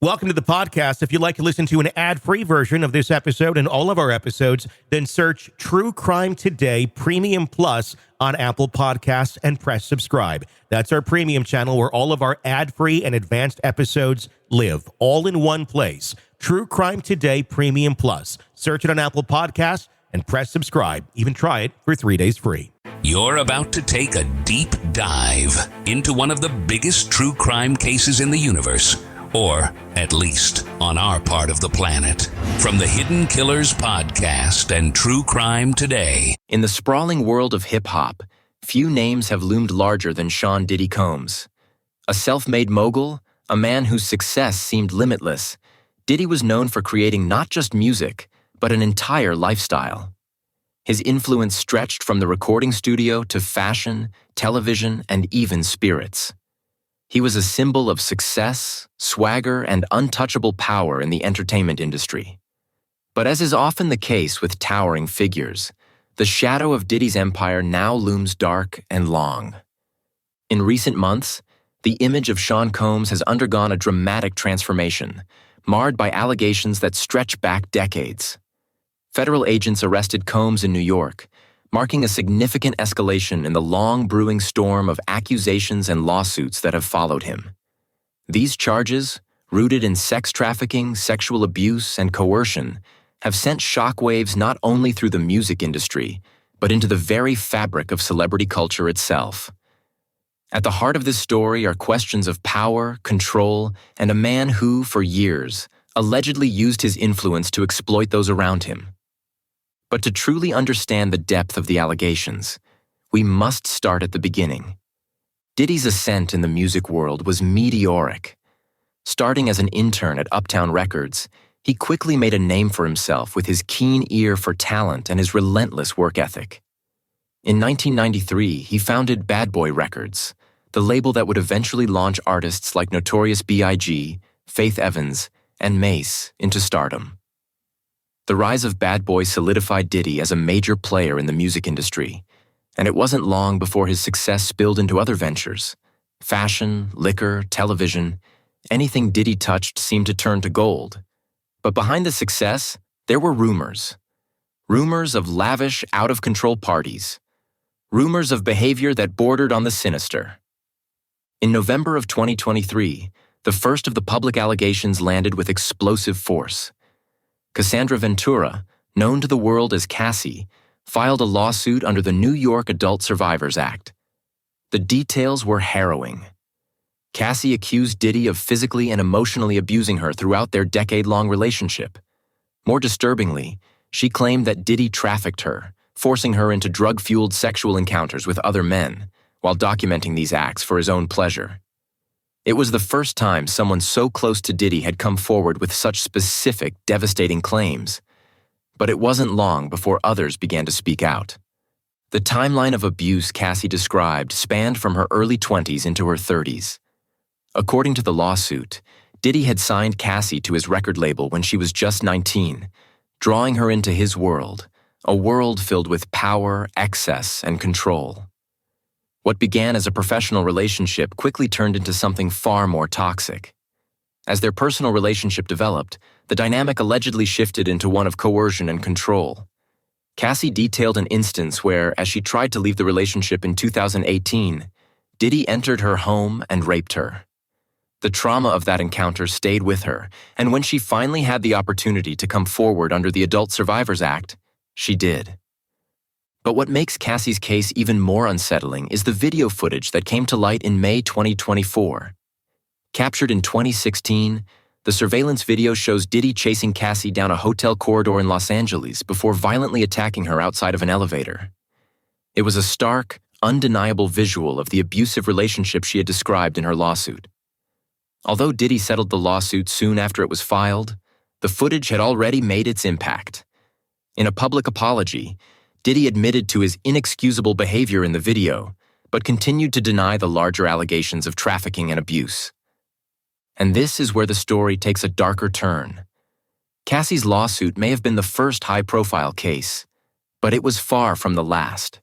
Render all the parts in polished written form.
Welcome to the podcast. If you'd like to listen to an ad-free version of this episode and all of our episodes, then search True Crime Today Premium Plus on Apple Podcasts and press subscribe. That's our premium channel where all of our ad-free and advanced episodes live, all in one place. True Crime Today Premium Plus. Search it on Apple Podcasts and press subscribe. Even try it for 3 days free. You're about to take a deep dive into one of the biggest true crime cases in the universe. Or, at least, on our part of the planet. From the Hidden Killers podcast and True Crime Today. In the sprawling world of hip-hop, few names have loomed larger than Sean Diddy Combs. A self-made mogul, a man whose success seemed limitless, Diddy was known for creating not just music, but an entire lifestyle. His influence stretched from the recording studio to fashion, television, and even spirits. He was a symbol of success, swagger, and untouchable power in the entertainment industry. But as is often the case with towering figures, the shadow of Diddy's empire now looms dark and long. In recent months, the image of Sean Combs has undergone a dramatic transformation, marred by allegations that stretch back decades. Federal agents arrested Combs in New York, marking a significant escalation in the long-brewing storm of accusations and lawsuits that have followed him. These charges, rooted in sex trafficking, sexual abuse, and coercion, have sent shockwaves not only through the music industry, but into the very fabric of celebrity culture itself. At the heart of this story are questions of power, control, and a man who, for years, allegedly used his influence to exploit those around him. But to truly understand the depth of the allegations, we must start at the beginning. Diddy's ascent in the music world was meteoric. Starting as an intern at Uptown Records, he quickly made a name for himself with his keen ear for talent and his relentless work ethic. In 1993, he founded Bad Boy Records, the label that would eventually launch artists like Notorious B.I.G., Faith Evans, and Mace into stardom. The rise of Bad Boy solidified Diddy as a major player in the music industry, and it wasn't long before his success spilled into other ventures. Fashion, liquor, television, anything Diddy touched seemed to turn to gold. But behind the success, there were rumors. Rumors of lavish, out-of-control parties. Rumors of behavior that bordered on the sinister. In November of 2023, the first of the public allegations landed with explosive force. Cassandra Ventura, known to the world as Cassie, filed a lawsuit under the New York Adult Survivors Act. The details were harrowing. Cassie accused Diddy of physically and emotionally abusing her throughout their decade-long relationship. More disturbingly, she claimed that Diddy trafficked her, forcing her into drug-fueled sexual encounters with other men, while documenting these acts for his own pleasure. It was the first time someone so close to Diddy had come forward with such specific, devastating claims. But it wasn't long before others began to speak out. The timeline of abuse Cassie described spanned from her early 20s into her 30s. According to the lawsuit, Diddy had signed Cassie to his record label when she was just 19, drawing her into his world, a world filled with power, excess, and control. What began as a professional relationship quickly turned into something far more toxic. As their personal relationship developed, the dynamic allegedly shifted into one of coercion and control. Cassie detailed an instance where, as she tried to leave the relationship in 2018, Diddy entered her home and raped her. The trauma of that encounter stayed with her, and when she finally had the opportunity to come forward under the Adult Survivors Act, she did. But what makes Cassie's case even more unsettling is the video footage that came to light in May 2024. Captured in 2016, the surveillance video shows Diddy chasing Cassie down a hotel corridor in Los Angeles before violently attacking her outside of an elevator. It was a stark, undeniable visual of the abusive relationship she had described in her lawsuit. Although Diddy settled the lawsuit soon after it was filed, the footage had already made its impact. In a public apology, Diddy admitted to his inexcusable behavior in the video, but continued to deny the larger allegations of trafficking and abuse. And this is where the story takes a darker turn. Cassie's lawsuit may have been the first high-profile case, but it was far from the last.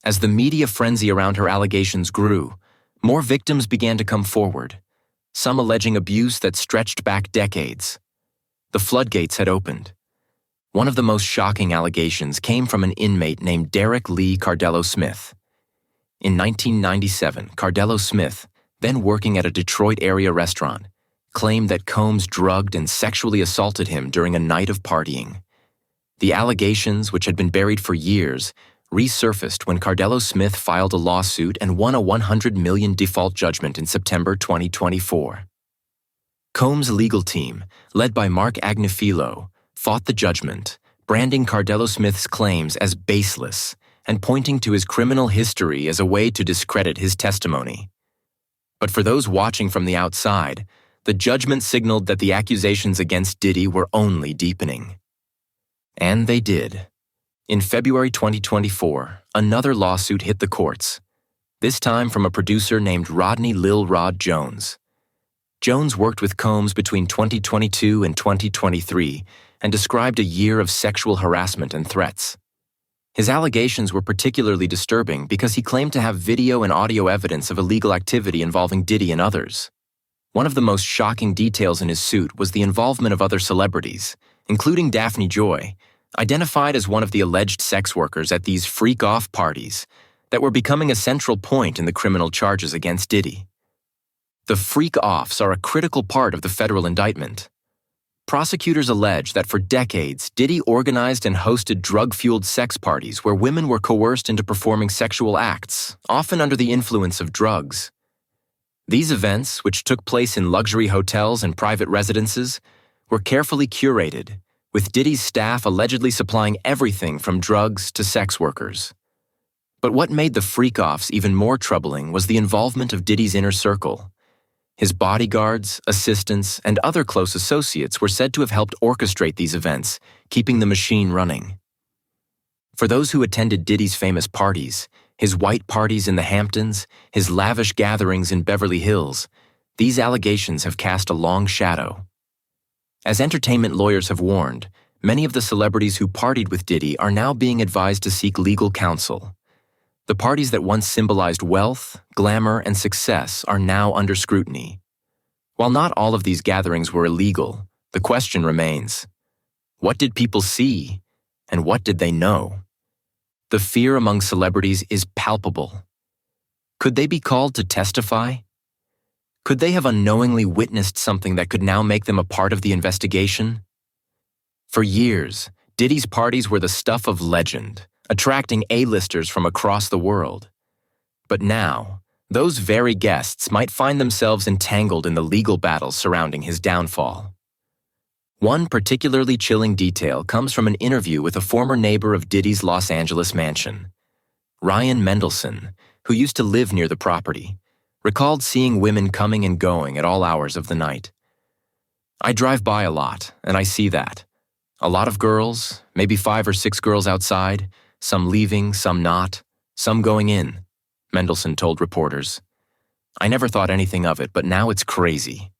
As the media frenzy around her allegations grew, more victims began to come forward. some alleging abuse that stretched back decades. The floodgates had opened. One of the most shocking allegations came from an inmate named Derek Lee Cardello Smith. In 1997, Cardello Smith, then working at a Detroit area restaurant, claimed that Combs drugged and sexually assaulted him during a night of partying. The allegations, which had been buried for years, resurfaced when Cardello Smith filed a lawsuit and won a $100 million default judgment in September 2024. Combs' legal team, led by Mark Agnifilo, fought the judgment, branding Cardello Smith's claims as baseless and pointing to his criminal history as a way to discredit his testimony. But for those watching from the outside, the judgment signaled that the accusations against Diddy were only deepening. And they did. In February 2024, another lawsuit hit the courts, this time from a producer named Rodney Lil Rod Jones. Jones worked with Combs between 2022 and 2023 and described a year of sexual harassment and threats. His allegations were particularly disturbing because he claimed to have video and audio evidence of illegal activity involving Diddy and others. One of the most shocking details in his suit was the involvement of other celebrities, including Daphne Joy, identified as one of the alleged sex workers at these freak-off parties that were becoming a central point in the criminal charges against Diddy. The freak-offs are a critical part of the federal indictment. Prosecutors allege that for decades, Diddy organized and hosted drug-fueled sex parties where women were coerced into performing sexual acts, often under the influence of drugs. These events, which took place in luxury hotels and private residences, were carefully curated, with Diddy's staff allegedly supplying everything from drugs to sex workers. But what made the freak-offs even more troubling was the involvement of Diddy's inner circle. His bodyguards, assistants, and other close associates were said to have helped orchestrate these events, keeping the machine running. For those who attended Diddy's famous parties, his white parties in the Hamptons, his lavish gatherings in Beverly Hills, these allegations have cast a long shadow. As entertainment lawyers have warned, many of the celebrities who partied with Diddy are now being advised to seek legal counsel. The parties that once symbolized wealth, glamour, and success are now under scrutiny. While not all of these gatherings were illegal, the question remains: what did people see, and what did they know? The fear among celebrities is palpable. Could they be called to testify? Could they have unknowingly witnessed something that could now make them a part of the investigation? For years, Diddy's parties were the stuff of legend, attracting A-listers from across the world. But now, those very guests might find themselves entangled in the legal battles surrounding his downfall. One particularly chilling detail comes from an interview with a former neighbor of Diddy's Los Angeles mansion. Ryan Mendelsohn, who used to live near the property, recalled seeing women coming and going at all hours of the night. "I drive by a lot, and I see that. A lot of girls, maybe 5 or 6 girls outside, some leaving, some not, some going in," Mendelsohn told reporters. "I never thought anything of it, but now it's crazy."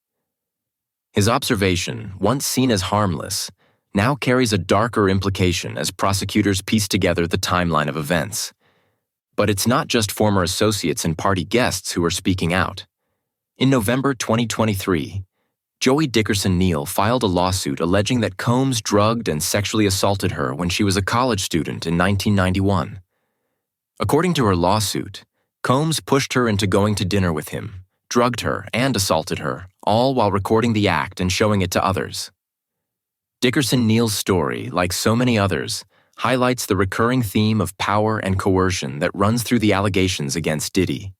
His observation, once seen as harmless, now carries a darker implication as prosecutors piece together the timeline of events. But it's not just former associates and party guests who are speaking out. In November 2023, Joey Dickerson-Neal filed a lawsuit alleging that Combs drugged and sexually assaulted her when she was a college student in 1991. According to her lawsuit, Combs pushed her into going to dinner with him, drugged her, and assaulted her, all while recording the act and showing it to others. Dickerson-Neal's story, like so many others, highlights the recurring theme of power and coercion that runs through the allegations against Diddy.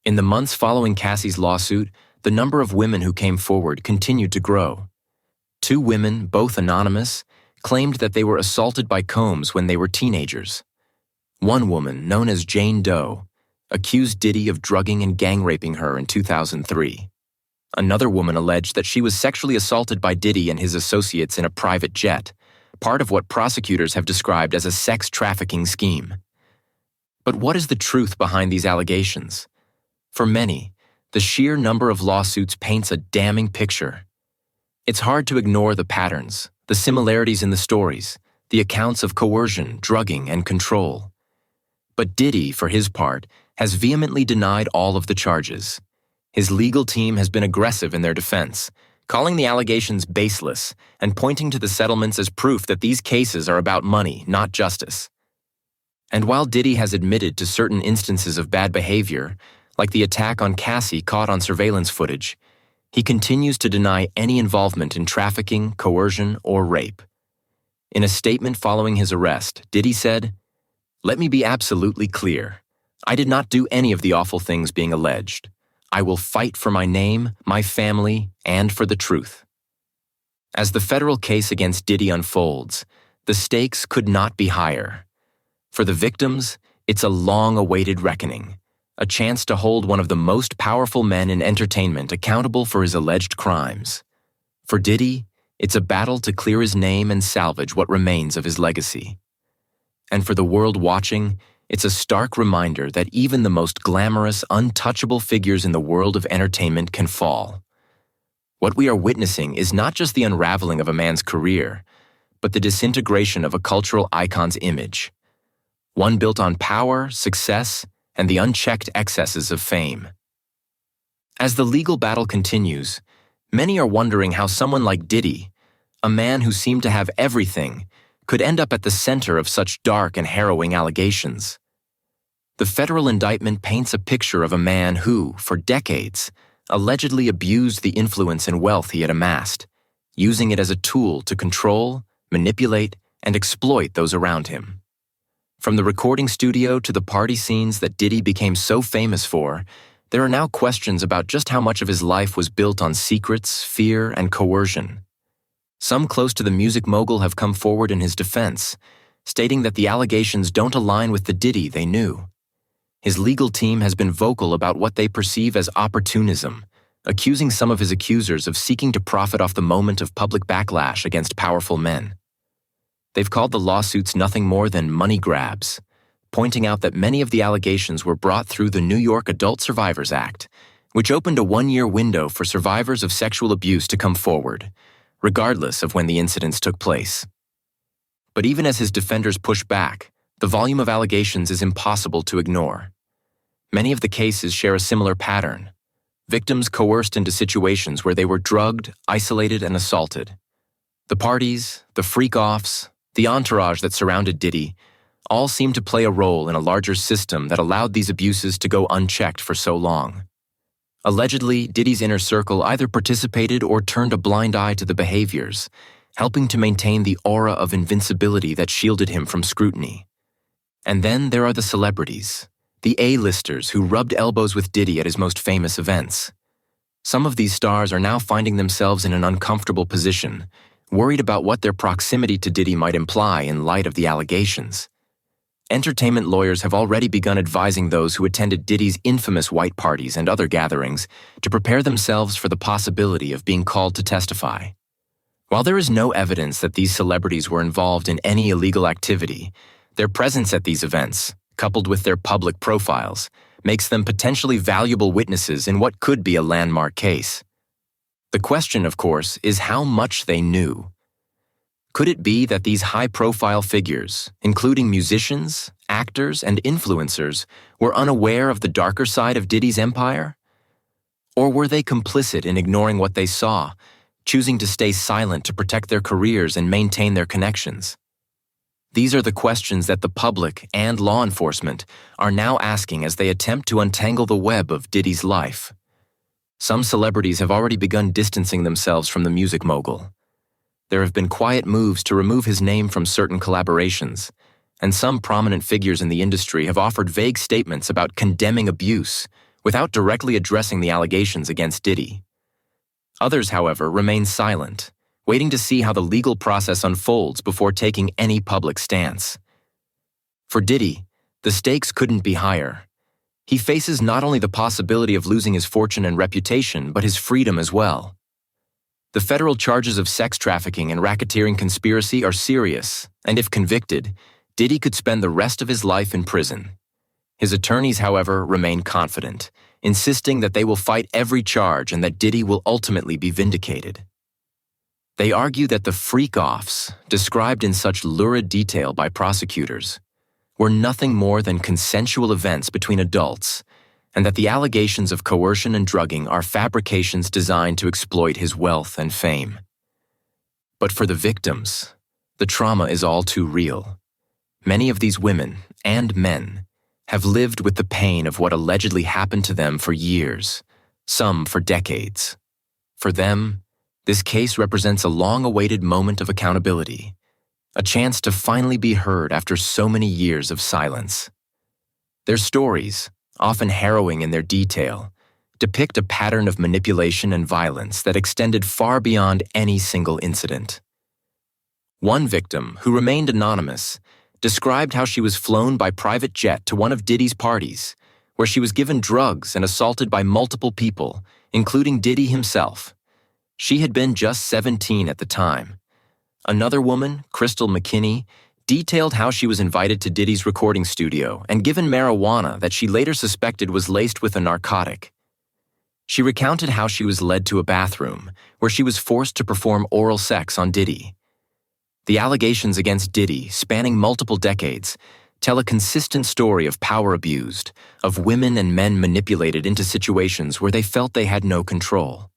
In the months following Cassie's lawsuit, the number of women who came forward continued to grow. 2 women, both anonymous, claimed that they were assaulted by Combs when they were teenagers. One woman, known as Jane Doe, accused Diddy of drugging and gang-raping her in 2003. Another woman alleged that she was sexually assaulted by Diddy and his associates in a private jet, part of what prosecutors have described as a sex trafficking scheme. But what is the truth behind these allegations? For many, the sheer number of lawsuits paints a damning picture. It's hard to ignore the patterns, the similarities in the stories, the accounts of coercion, drugging, and control. But Diddy, for his part, has vehemently denied all of the charges. His legal team has been aggressive in their defense, calling the allegations baseless and pointing to the settlements as proof that these cases are about money, not justice. And while Diddy has admitted to certain instances of bad behavior, like the attack on Cassie caught on surveillance footage, he continues to deny any involvement in trafficking, coercion, or rape. In a statement following his arrest, Diddy said, "Let me be absolutely clear. I did not do any of the awful things being alleged. I will fight for my name, my family, and for the truth." As the federal case against Diddy unfolds, the stakes could not be higher. For the victims, it's a long-awaited reckoning, a chance to hold one of the most powerful men in entertainment accountable for his alleged crimes. For Diddy, it's a battle to clear his name and salvage what remains of his legacy. And for the world watching, it's a stark reminder that even the most glamorous, untouchable figures in the world of entertainment can fall. What we are witnessing is not just the unraveling of a man's career, but the disintegration of a cultural icon's image, one built on power, success, and the unchecked excesses of fame. As the legal battle continues, many are wondering how someone like Diddy, a man who seemed to have everything, could end up at the center of such dark and harrowing allegations. The federal indictment paints a picture of a man who, for decades, allegedly abused the influence and wealth he had amassed, using it as a tool to control, manipulate, and exploit those around him. From the recording studio to the party scenes that Diddy became so famous for, there are now questions about just how much of his life was built on secrets, fear, and coercion. Some close to the music mogul have come forward in his defense, stating that the allegations don't align with the Diddy they knew. His legal team has been vocal about what they perceive as opportunism, accusing some of his accusers of seeking to profit off the moment of public backlash against powerful men. They've called the lawsuits nothing more than money grabs, pointing out that many of the allegations were brought through the New York Adult Survivors Act, which opened a one-year window for survivors of sexual abuse to come forward, regardless of when the incidents took place. But even as his defenders push back, the volume of allegations is impossible to ignore. Many of the cases share a similar pattern. Victims coerced into situations where they were drugged, isolated, and assaulted. The parties, the freak-offs, the entourage that surrounded Diddy all seem to play a role in a larger system that allowed these abuses to go unchecked for so long. Allegedly, Diddy's inner circle either participated or turned a blind eye to the behaviors, helping to maintain the aura of invincibility that shielded him from scrutiny. And then there are the celebrities, the A-listers who rubbed elbows with Diddy at his most famous events. Some of these stars are now finding themselves in an uncomfortable position, worried about what their proximity to Diddy might imply in light of the allegations. Entertainment lawyers have already begun advising those who attended Diddy's infamous white parties and other gatherings to prepare themselves for the possibility of being called to testify. While there is no evidence that these celebrities were involved in any illegal activity, their presence at these events, coupled with their public profiles, makes them potentially valuable witnesses in what could be a landmark case. The question, of course, is how much they knew. Could it be that these high-profile figures, including musicians, actors, and influencers, were unaware of the darker side of Diddy's empire? Or were they complicit in ignoring what they saw, choosing to stay silent to protect their careers and maintain their connections? These are the questions that the public and law enforcement are now asking as they attempt to untangle the web of Diddy's life. Some celebrities have already begun distancing themselves from the music mogul. There have been quiet moves to remove his name from certain collaborations, and some prominent figures in the industry have offered vague statements about condemning abuse without directly addressing the allegations against Diddy. Others, however, remain silent, waiting to see how the legal process unfolds before taking any public stance. For Diddy, the stakes couldn't be higher. He faces not only the possibility of losing his fortune and reputation, but his freedom as well. The federal charges of sex trafficking and racketeering conspiracy are serious, and if convicted, Diddy could spend the rest of his life in prison. His attorneys, however, remain confident, insisting that they will fight every charge and that Diddy will ultimately be vindicated. They argue that the freak-offs, described in such lurid detail by prosecutors, were nothing more than consensual events between adults, and that the allegations of coercion and drugging are fabrications designed to exploit his wealth and fame. But for the victims, the trauma is all too real. Many of these women and men have lived with the pain of what allegedly happened to them for years, some for decades. For them, this case represents a long-awaited moment of accountability, a chance to finally be heard after so many years of silence. Their stories, often harrowing in their detail, depict a pattern of manipulation and violence that extended far beyond any single incident. One victim, who remained anonymous, described how she was flown by private jet to one of Diddy's parties, where she was given drugs and assaulted by multiple people, including Diddy himself. She had been just 17 at the time. Another woman, Crystal McKinney, detailed how she was invited to Diddy's recording studio and given marijuana that she later suspected was laced with a narcotic. She recounted how she was led to a bathroom, where she was forced to perform oral sex on Diddy. The allegations against Diddy, spanning multiple decades, tell a consistent story of power abused, of women and men manipulated into situations where they felt they had no control.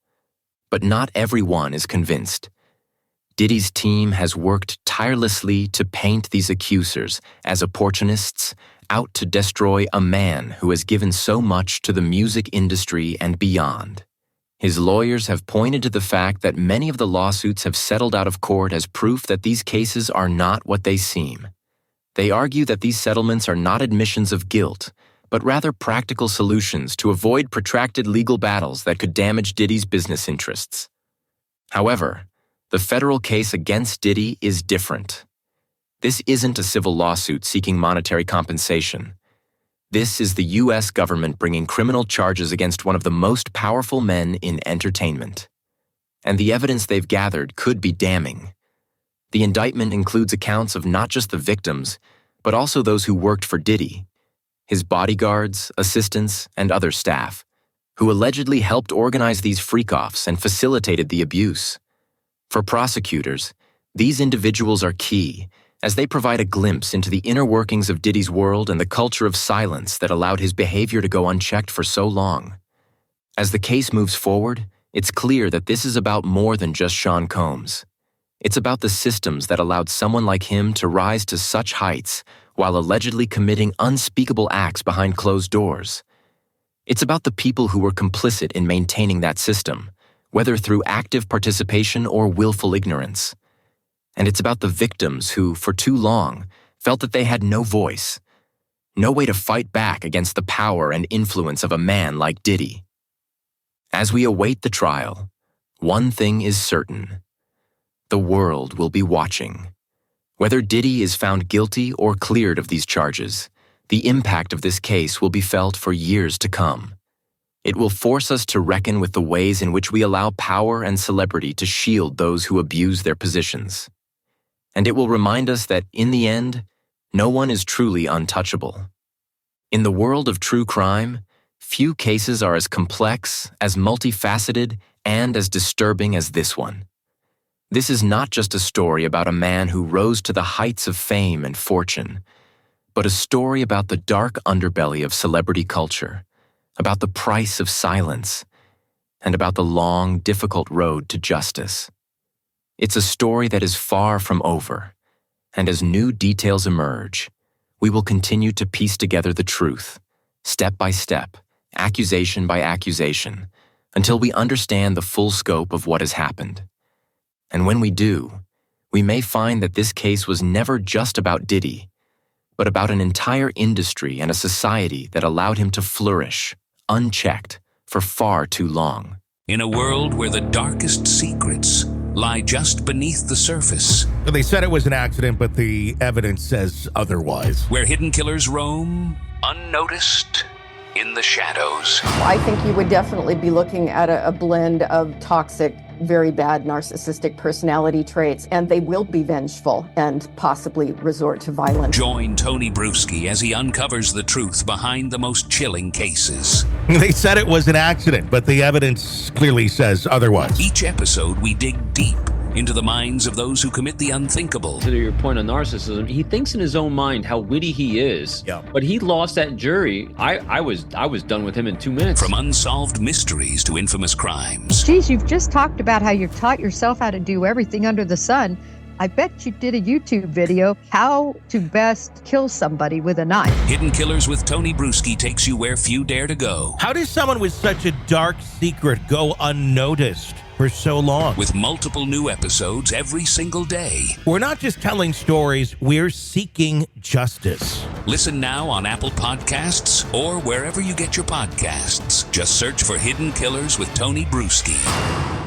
But not everyone is convinced. Diddy's team has worked tirelessly to paint these accusers as opportunists out to destroy a man who has given so much to the music industry and beyond. His lawyers have pointed to the fact that many of the lawsuits have settled out of court as proof that these cases are not what they seem. They argue that these settlements are not admissions of guilt, but rather practical solutions to avoid protracted legal battles that could damage Diddy's business interests. However, the federal case against Diddy is different. This isn't a civil lawsuit seeking monetary compensation. This is the U.S. government bringing criminal charges against one of the most powerful men in entertainment. And the evidence they've gathered could be damning. The indictment includes accounts of not just the victims, but also those who worked for Diddy, his bodyguards, assistants, and other staff, who allegedly helped organize these freak-offs and facilitated the abuse. For prosecutors, these individuals are key, as they provide a glimpse into the inner workings of Diddy's world and the culture of silence that allowed his behavior to go unchecked for so long. As the case moves forward, it's clear that this is about more than just Sean Combs. It's about the systems that allowed someone like him to rise to such heights while allegedly committing unspeakable acts behind closed doors. It's about the people who were complicit in maintaining that system, whether through active participation or willful ignorance. And it's about the victims who, for too long, felt that they had no voice, no way to fight back against the power and influence of a man like Diddy. As we await the trial, one thing is certain: the world will be watching. Whether Diddy is found guilty or cleared of these charges, the impact of this case will be felt for years to come. It will force us to reckon with the ways in which we allow power and celebrity to shield those who abuse their positions. And it will remind us that, in the end, no one is truly untouchable. In the world of true crime, few cases are as complex, as multifaceted, and as disturbing as this one. This is not just a story about a man who rose to the heights of fame and fortune, but a story about the dark underbelly of celebrity culture, about the price of silence, and about the long, difficult road to justice. It's a story that is far from over, and as new details emerge, we will continue to piece together the truth, step by step, accusation by accusation, until we understand the full scope of what has happened. And when we do, we may find that this case was never just about Diddy, but about an entire industry and a society that allowed him to flourish, unchecked, for far too long. In a world where the darkest secrets lie just beneath the surface. They said it was an accident, but the evidence says otherwise. Where hidden killers roam, unnoticed, in the shadows. I think you would definitely be looking at a blend of toxic, very bad narcissistic personality traits, and they will be vengeful and possibly resort to violence. Join Tony Bruschi as he uncovers the truth behind the most chilling cases. They said it was an accident, but the evidence clearly says otherwise. Each episode, we dig deep into the minds of those who commit the unthinkable. To your point on narcissism, he thinks in his own mind how witty he is. Yeah. But he lost that jury. I was done with him in 2 minutes. From unsolved mysteries to infamous crimes. Geez, you've just talked about how you've taught yourself how to do everything under the sun. I bet you did a YouTube video, how to best kill somebody with a knife. Hidden Killers with Tony Bruschi takes you where few dare to go. How does someone with such a dark secret go unnoticed for so long? With multiple new episodes every single day. We're not just telling stories, we're seeking justice. Listen now on Apple Podcasts or wherever you get your podcasts. Just search for Hidden Killers with Tony Bruschi.